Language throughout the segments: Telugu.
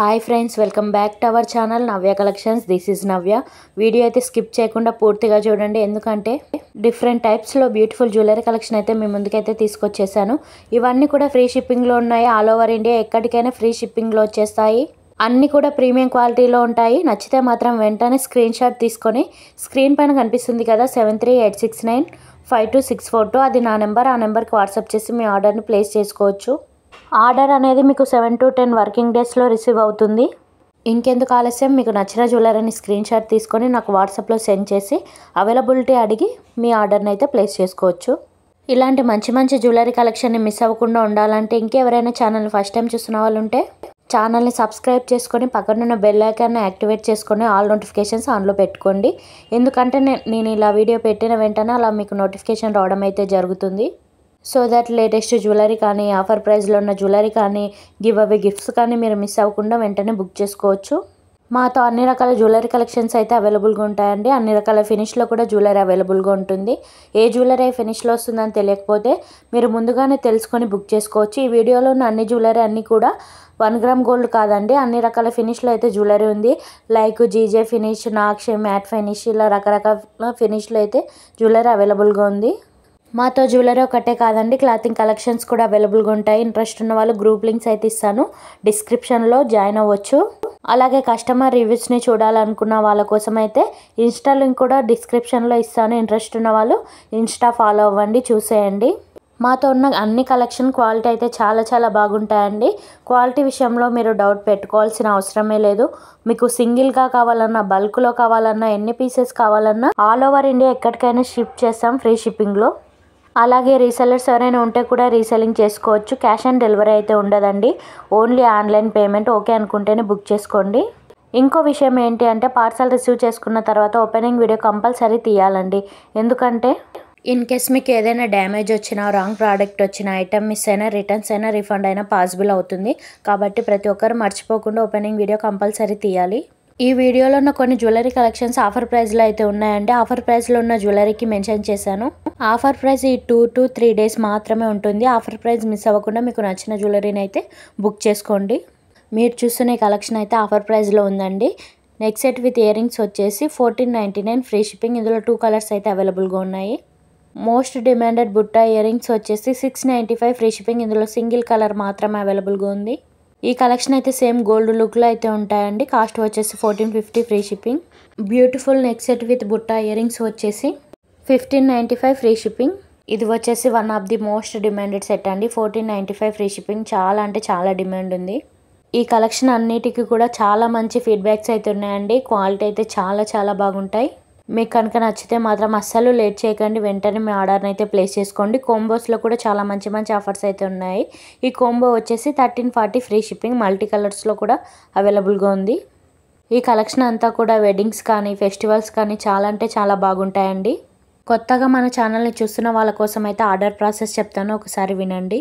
Hi friends, welcome back to our channel Navya collections. This is Navya. Video అయితే స్కిప్ చేయకుండా పూర్తిగా చూడండి, ఎందుకంటే డిఫరెంట్ టైప్స్లో బ్యూటిఫుల్ జ్యువెలరీ కలెక్షన్ అయితే మీ ముందుకైతే తీసుకొచ్చేసాను. ఇవన్నీ కూడా ఫ్రీ షిప్పింగ్లో ఉన్నాయి. ఆల్ ఓవర్ ఇండియా ఎక్కడికైనా ఫ్రీ షిప్పింగ్లో వచ్చేస్తాయి. అన్నీ కూడా ప్రీమియం క్వాలిటీలో ఉంటాయి. నచ్చితే మాత్రం వెంటనే స్క్రీన్ షాట్ తీసుకొని స్క్రీన్ పైన కనిపిస్తుంది కదా 7386952642, అది నా నెంబర్. ఆ నెంబర్కి వాట్సాప్ చేసి మీ ఆర్డర్ని ప్లేస్ చేసుకోవచ్చు. ఆర్డర్ అనేది మీకు 7 to 10 వర్కింగ్ డేస్లో రిసీవ్ అవుతుంది. ఇంకెందుకు ఆలస్యం, మీకు నచ్చిన జ్యువెలరీని స్క్రీన్ షాట్ తీసుకొని నాకు వాట్సాప్లో సెండ్ చేసి అవైలబిలిటీ అడిగి మీ ఆర్డర్ని అయితే ప్లేస్ చేసుకోవచ్చు. ఇలాంటి మంచి మంచి జ్యువెలరీ కలెక్షన్ని మిస్ అవ్వకుండా ఉండాలంటే ఇంకెవరైనా ఛానల్ని ఫస్ట్ టైం చూస్తున్న వాళ్ళు ఉంటే ఛానల్ని సబ్స్క్రైబ్ చేసుకొని పక్కనున్న బెల్ ఐకాన్ని యాక్టివేట్ చేసుకొని ఆల్ నోటిఫికేషన్స్ ఆన్లో పెట్టుకోండి. ఎందుకంటే నేను ఇలా వీడియో పెట్టిన వెంటనే అలా మీకు నోటిఫికేషన్ రావడం అయితే జరుగుతుంది. సో దట్ లేటెస్ట్ జ్యువెలరీ కానీ, ఆఫర్ ప్రైస్లో ఉన్న జ్యువెలరీ కానీ, గివ్ అవే గిఫ్ట్స్ కానీ మీరు మిస్ అవ్వకుండా వెంటనే బుక్ చేసుకోవచ్చు. మాతో అన్ని రకాల జ్యువెలరీ కలెక్షన్స్ అయితే అవైలబుల్గా ఉంటాయండి. అన్ని రకాల ఫినిష్లో కూడా జ్యువెలరీ అవైలబుల్గా ఉంటుంది. ఏ జ్యువెలరీ ఫినిష్లో వస్తుందని తెలియకపోతే మీరు ముందుగానే తెలుసుకొని బుక్ చేసుకోవచ్చు. ఈ వీడియోలో ఉన్న అన్ని జ్యువెలరీ అన్నీ కూడా 1 గ్రామ్ గోల్డ్ కాదండి. అన్ని రకాల ఫినిష్లో అయితే జ్యువెలరీ ఉంది. లైక్ జీజే ఫినిష్, నాక్షి, మ్యాట్ ఫినిష్, ఇలా రకరకాల ఫినిష్లో అయితే జ్యువెలరీ అవైలబుల్గా ఉంది. మాతో జ్యువెలరీ ఒకటే కాదండి, క్లాతింగ్ కలెక్షన్స్ కూడా అవైలబుల్గా ఉంటాయి. ఇంట్రెస్ట్ ఉన్న వాళ్ళు గ్రూప్ లింక్స్ అయితే ఇస్తాను, డిస్క్రిప్షన్లో జాయిన్ అవ్వచ్చు. అలాగే కస్టమర్ రివ్యూస్ని చూడాలనుకున్న వాళ్ళ కోసం అయితే ఇన్స్టా లింక్ కూడా డిస్క్రిప్షన్లో ఇస్తాను. ఇంట్రెస్ట్ ఉన్న వాళ్ళు ఇన్స్టా ఫాలో అవ్వండి, చూసేయండి. మాతో ఉన్న అన్ని కలెక్షన్ క్వాలిటీ అయితే చాలా చాలా బాగుంటాయండి. క్వాలిటీ విషయంలో మీరు డౌట్ పెట్టుకోవాల్సిన అవసరమే లేదు. మీకు సింగిల్గా కావాలన్నా, బల్క్లో కావాలన్నా, ఎన్ని పీసెస్ కావాలన్నా ఆల్ ఓవర్ ఇండియా ఎక్కడికైనా షిప్ చేస్తాం ఫ్రీ షిప్పింగ్లో. అలాగే రీసెల్లర్స్ ఎవరైనా ఉంటే కూడా రీసెల్లింగ్ చేసుకోవచ్చు. క్యాష్ ఆన్ డెలివరీ అయితే ఉండదండి, ఓన్లీ ఆన్లైన్ పేమెంట్. ఓకే అనుకుంటేనే బుక్ చేసుకోండి. ఇంకో విషయం ఏంటి అంటే పార్సల్ రిసీవ్ చేసుకున్న తర్వాత ఓపెనింగ్ వీడియో కంపల్సరీ తీయాలండి. ఎందుకంటే ఇన్ కేస్ మీకు ఏదైనా డ్యామేజ్ వచ్చినా, రాంగ్ ప్రోడక్ట్ వచ్చినా, ఐటమ్ మిస్ అయినా, రిటర్న్స్ అయినా, రిఫండ్ అయినా పాసిబుల్ అవుతుంది. కాబట్టి ప్రతి ఒక్కరు మర్చిపోకుండా ఓపెనింగ్ వీడియో కంపల్సరీ తీయాలి. ఈ వీడియోలో ఉన్న కొన్ని జ్యువెలరీ కలెక్షన్స్ ఆఫర్ ప్రైస్లో అయితే ఉన్నాయండి. ఆఫర్ ప్రైస్లో ఉన్న జ్యువెలరీకి మెన్షన్ చేశాను. ఆఫర్ ప్రైస్ ఈ 2 to 3 days మాత్రమే ఉంటుంది. ఆఫర్ ప్రైస్ మిస్ అవ్వకుండా మీకు నచ్చిన జ్యువెలరీని అయితే బుక్ చేసుకోండి. మీరు చూస్తున్న కలెక్షన్ అయితే ఆఫర్ ప్రైస్లో ఉందండి. Neck set with earrings వచ్చేసి 1499 ఫ్రీ షిప్పింగ్. ఇందులో 2 కలర్స్ అయితే అవైలబుల్గా ఉన్నాయి. Most demanded Butta earrings వచ్చేసి 695 ఫ్రీ షిప్పింగ్. ఇందులో సింగిల్ కలర్ మాత్రమే అవైలబుల్గా ఉంది. ఈ కలెక్షన్ అయితే సేమ్ గోల్డ్ లుక్లో అయితే ఉంటాయండి. కాస్ట్ వచ్చేసి 1450 free shipping. Beautiful neck set with బుట్టా ఇయర్ రింగ్స్ వచ్చేసి 1595 ఫ్రీ షిప్పింగ్. ఇది వచ్చేసి one of the most demanded set అండి. 1495 ఫ్రీ షిప్పింగ్. చాలా అంటే చాలా డిమాండ్ ఉంది. ఈ కలెక్షన్ అన్నిటికీ కూడా చాలా మంచి ఫీడ్బ్యాక్స్ అయితే ఉన్నాయండి. క్వాలిటీ అయితే చాలా చాలా బాగుంటాయి. మీకు కనుక నచ్చితే మాత్రం అస్సలు లేట్ చేయకండి, వెంటనే మీ ఆర్డర్ని అయితే ప్లేస్ చేసుకోండి. కోంబోస్లో కూడా చాలా మంచి మంచి ఆఫర్స్ అయితే ఉన్నాయి. ఈ కోంబో వచ్చేసి 1340 ఫ్రీ షిప్పింగ్. మల్టీ కలర్స్లో కూడా అవైలబుల్గా ఉంది. ఈ కలెక్షన్ అంతా కూడా వెడ్డింగ్స్ కానీ, ఫెస్టివల్స్ కానీ చాలా అంటే చాలా బాగుంటాయండి. కొత్తగా మన ఛానల్ని చూస్తున్న వాళ్ళ కోసం అయితే ఆర్డర్ ప్రాసెస్ చెప్తాను, ఒకసారి వినండి.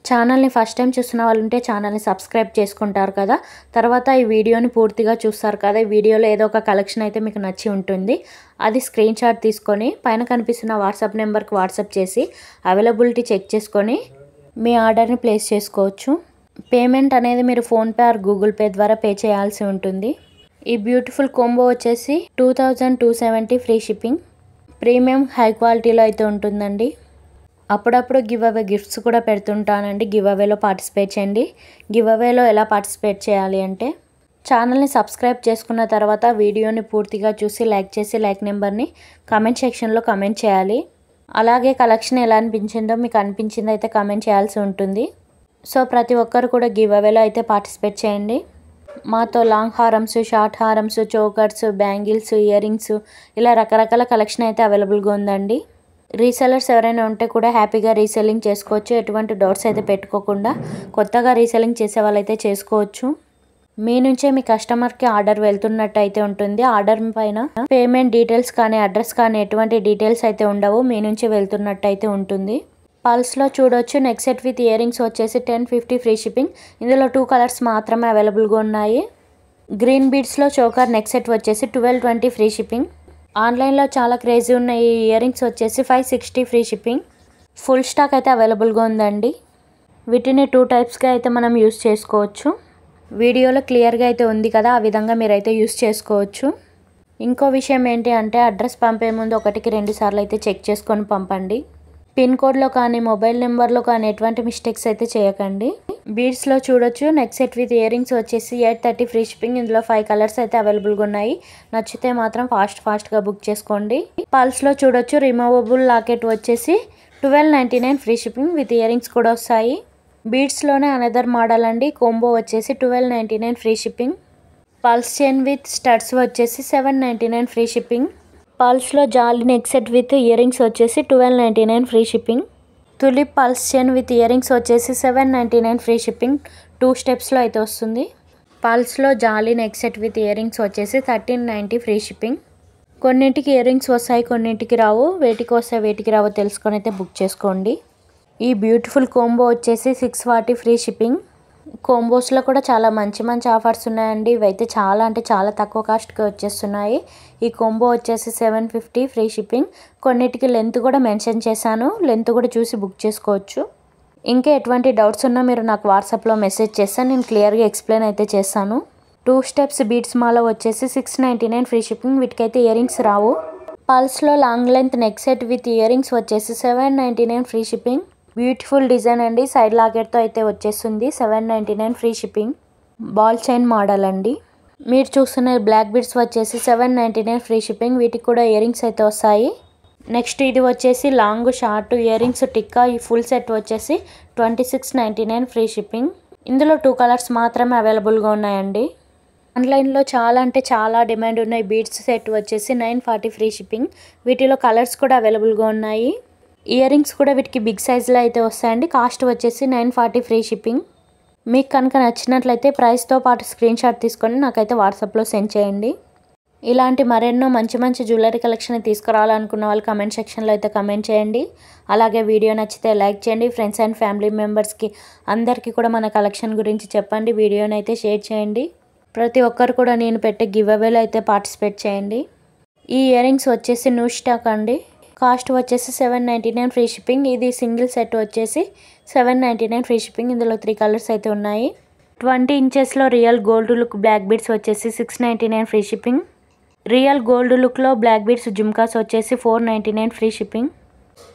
ఛానల్ని ఫస్ట్ టైం చూస్తున్న వాళ్ళు ఉంటే ఛానల్ని సబ్స్క్రైబ్ చేసుకుంటారు కదా, తర్వాత ఈ వీడియోని పూర్తిగా చూస్తారు కదా. ఈ వీడియోలో ఏదో ఒక కలెక్షన్ అయితే మీకు నచ్చి ఉంటుంది. అది స్క్రీన్ షాట్ తీసుకొని పైన కనిపిస్తున్న వాట్సాప్ నెంబర్కి వాట్సాప్ చేసి అవైలబిలిటీ చెక్ చేసుకొని మీ ఆర్డర్ని ప్లేస్ చేసుకోవచ్చు. పేమెంట్ అనేది మీరు ఫోన్పే ఆర్ గూగుల్ పే ద్వారా పే చేయాల్సి ఉంటుంది. ఈ బ్యూటిఫుల్ కోంబో వచ్చేసి 2270 ఫ్రీ షిప్పింగ్. ప్రీమియం హై క్వాలిటీలో అయితే ఉంటుందండి. అప్పుడప్పుడు గివ్ అవే గిఫ్ట్స్ కూడా పెడుతుంటానండి. గివ్ అవేలో పార్టిసిపేట్ చేయండి. గివ్ అవేలో ఎలా పార్టిసిపేట్ చేయాలి అంటే ఛానల్ని సబ్స్క్రైబ్ చేసుకున్న తర్వాత వీడియోని పూర్తిగా చూసి లైక్ చేసి లైక్ నెంబర్ని కామెంట్ సెక్షన్లో కామెంట్ చేయాలి. అలాగే కలెక్షన్ ఎలా అనిపించిందో, మీకు అనిపించిందో అయితే కామెంట్ చేయాల్సి ఉంటుంది. సో ప్రతి ఒక్కరు కూడా గివ్ అవేలో అయితే పార్టిసిపేట్ చేయండి. మాతో లాంగ్ హారమ్స్, షార్ట్ హారమ్స్, చోకర్స్, బ్యాంగిల్స్, ఇయర్ రింగ్స్, ఇలా రకరకాల కలెక్షన్ అయితే అవైలబుల్గా ఉందండి. రీసెల్లర్స్ ఎవరైనా ఉంటే కూడా హ్యాపీగా రీసెల్లింగ్ చేసుకోవచ్చు. ఎటువంటి డౌట్స్ అయితే పెట్టుకోకుండా కొత్తగా రీసెల్లింగ్ చేసే వాళ్ళైతే చేసుకోవచ్చు. మీ నుంచే మీ కస్టమర్కి ఆర్డర్ వెళ్తున్నట్టు అయితే ఉంటుంది. ఆర్డర్ పైన పేమెంట్ డీటెయిల్స్ కానీ, అడ్రస్ కానీ ఎటువంటి డీటెయిల్స్ అయితే ఉండవు. మీ నుంచి వెళ్తున్నట్టు అయితే ఉంటుంది. పల్స్లో చూడొచ్చు. Neck set with earrings వచ్చేసి 1050 ఫ్రీ షిప్పింగ్. ఇందులో 2 కలర్స్ మాత్రమే అవైలబుల్గా ఉన్నాయి. గ్రీన్ బీడ్స్లో చోకర్ నెక్ సెట్ వచ్చేసి 1220 ఫ్రీ షిప్పింగ్. ఆన్లైన్లో చాలా క్రేజీ ఉన్న ఈ ఇయర్ రింగ్స్ వచ్చేసి 560 ఫ్రీ షిప్పింగ్. ఫుల్ స్టాక్ అయితే అవైలబుల్గా ఉందండి. వీటిని 2 టైప్స్గా అయితే మనం యూస్ చేసుకోవచ్చు. వీడియోలో క్లియర్గా అయితే ఉంది కదా, ఆ విధంగా మీరైతే యూస్ చేసుకోవచ్చు. ఇంకో విషయం ఏంటి అంటే అడ్రస్ పంపే ముందు 1కి 2 సార్లు అయితే చెక్ చేసుకొని పంపండి. పిన్ కోడ్లో కానీ మొబైల్ నెంబర్లో కానీ ఎటువంటి మిస్టేక్స్ అయితే చేయకండి. బీడ్స్లో చూడొచ్చు neck set with earrings వచ్చేసి 830 ఫ్రీ షిప్పింగ్. ఇందులో 5 కలర్స్ అయితే అవైలబుల్గా ఉన్నాయి. నచ్చితే మాత్రం ఫాస్ట్గా బుక్ చేసుకోండి. పల్స్లో చూడొచ్చు రిమూవబుల్ లాకెట్ వచ్చేసి 1299 free shipping with earrings కూడా వస్తాయి. బీడ్స్లోనే అనదర్ మోడల్ అండి, కోంబో వచ్చేసి 1299 free shipping. Pearls chain with studs వచ్చేసి 799 ఫ్రీ షిప్పింగ్. పల్స్లో జాలీ neck set with earrings వచ్చేసి 1299 free shipping. Tulip pearls chain with earrings వచ్చేసి 799 ఫ్రీ షిప్పింగ్. 2 స్టెప్స్లో అయితే వస్తుంది. పల్స్లో జాలీ neck set with earrings వచ్చేసి 1390 ఫ్రీ షిప్పింగ్. కొన్నింటికి ఇయర్ రింగ్స్ వస్తాయి, కొన్నింటికి రావు. వేటికి వస్తాయి వేటికి రావో తెలుసుకొని అయితే బుక్ చేసుకోండి. ఈ బ్యూటిఫుల్ కోంబో వచ్చేసి 640 ఫ్రీ షిప్పింగ్. కోంబోస్లో కూడా చాలా మంచి ఆఫర్స్ ఉన్నాయండి. ఇవైతే చాలా అంటే చాలా తక్కువ కాస్ట్కి వచ్చేస్తున్నాయి. ఈ కోంబో వచ్చేసి 750 ఫ్రీ షిప్పింగ్. కొన్నిటికి లెంత్ కూడా మెన్షన్ చేశాను, లెంత్ కూడా చూసి బుక్ చేసుకోవచ్చు. ఇంకా ఎటువంటి డౌట్స్ ఉన్నా మీరు నాకు వాట్సాప్లో మెసేజ్ చేస్తే నేను క్లియర్గా ఎక్స్ప్లెయిన్ అయితే చేస్తాను. 2 స్టెప్స్ బీడ్స్ మాల వచ్చేసి 699 ఫ్రీ షిప్పింగ్. వీటికైతే ఇయర్ రింగ్స్ రావు. పల్స్లో long length neck set with earrings వచ్చేసి 799 ఫ్రీ షిప్పింగ్. బ్యూటిఫుల్ డిజైన్ అండి, సైడ్ లాకెట్తో అయితే వచ్చేస్తుంది. 799 free shipping. Ball chain model అండి. మీరు చూస్తున్న బ్లాక్ బీడ్స్ వచ్చేసి 799 ఫ్రీ షిప్పింగ్. వీటికి కూడా ఇయర్ రింగ్స్ అయితే వస్తాయి. నెక్స్ట్ ఇది వచ్చేసి long short ear rings tikka. ఈ ఫుల్ సెట్ వచ్చేసి 2699 ఫ్రీ షిప్పింగ్. ఇందులో 2 కలర్స్ మాత్రమే అవైలబుల్గా ఉన్నాయండి. ఆన్లైన్లో చాలా అంటే చాలా డిమాండ్ ఉన్నాయి. బీడ్స్ సెట్ వచ్చేసి 940 ఫ్రీ షిప్పింగ్. వీటిలో కలర్స్ కూడా అవైలబుల్గా ఉన్నాయి. ఇయర్ రింగ్స్ కూడా వీటికి బిగ్ సైజ్లో అయితే వస్తాయండి. కాస్ట్ వచ్చేసి 940 ఫ్రీ షిప్పింగ్. మీకు కనుక నచ్చినట్లయితే ప్రైస్తో పాటు స్క్రీన్ షాట్ తీసుకొని నాకైతే వాట్సాప్లో సెండ్ చేయండి. ఇలాంటి మరెన్నో మంచి జ్యువెలరీ కలెక్షన్ తీసుకురావాలనుకున్న వాళ్ళు కమెంట్ సెక్షన్లో అయితే కమెంట్ చేయండి. అలాగే వీడియో నచ్చితే లైక్ చేయండి. ఫ్రెండ్స్ అండ్ ఫ్యామిలీ మెంబర్స్కి అందరికీ కూడా మన కలెక్షన్ గురించి చెప్పండి. వీడియోని అయితే షేర్ చేయండి. ప్రతి ఒక్కరు కూడా నేను పెట్టే గివ్ అవేలో అయితే పార్టిసిపేట్ చేయండి. ఈ ఇయర్ రింగ్స్ వచ్చేసి న్యూ స్టాక్ అండి. కాస్ట్ వచ్చేసి 799 ఫ్రీ షిప్పింగ్. ఇది సింగిల్ సెట్ వచ్చేసి 799 ఫ్రీ షిప్పింగ్. ఇందులో 3 కలర్స్ అయితే ఉన్నాయి. 20 ఇంచెస్లో real gold look black beads వచ్చేసి 699 ఫ్రీ షిప్పింగ్. రియల్ గోల్డ్ లుక్లో బ్లాక్ బీడ్స్ జుమ్కాస్ వచ్చేసి 499 ఫ్రీ షిప్పింగ్.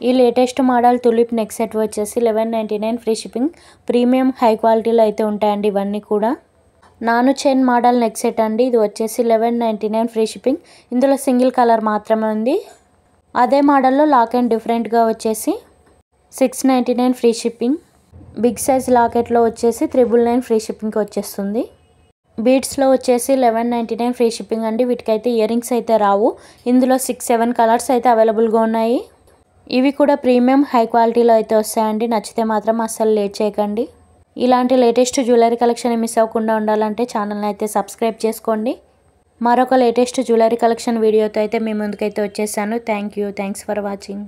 ఈ latest model tulip neck set వచ్చేసి 1199 ఫ్రీ షిప్పింగ్. ప్రీమియం హై క్వాలిటీలో అయితే ఉంటాయండి ఇవన్నీ కూడా. నాను చైన్ మోడల్ నెక్ సెట్ అండి. ఇది వచ్చేసి 1199 ఫ్రీ షిప్పింగ్. ఇందులో సింగిల్ కలర్ మాత్రమే ఉంది. అదే మోడల్లో లాక్ అండ్ డిఫరెంట్గా వచ్చేసి 699 ఫ్రీ షిప్పింగ్. బిగ్ సైజ్ లాకెట్లో వచ్చేసి 999 ఫ్రీ షిప్పింగ్కి వచ్చేస్తుంది. బీడ్స్లో వచ్చేసి 1199 ఫ్రీ షిప్పింగ్ అండి. వీటికైతే ఇయర్ రింగ్స్ అయితే రావు. ఇందులో 6-7 కలర్స్ అయితే అవైలబుల్గా ఉన్నాయి. ఇవి కూడా ప్రీమియం హై క్వాలిటీలో అయితే వస్తాయండి. నచ్చితే మాత్రం అస్సలు లేట్ చేయకండి. ఇలాంటి లేటెస్ట్ జ్యువెలరీ కలెక్షన్ మిస్ అవ్వకుండా ఉండాలంటే ఛానల్ని అయితే సబ్స్క్రైబ్ చేసుకోండి. మరొక లేటెస్ట్ జ్యువెలరీ కలెక్షన్ వీడియోతో అయితే మీ ముందుకైతే వచ్చేసాను. Thanks for watching.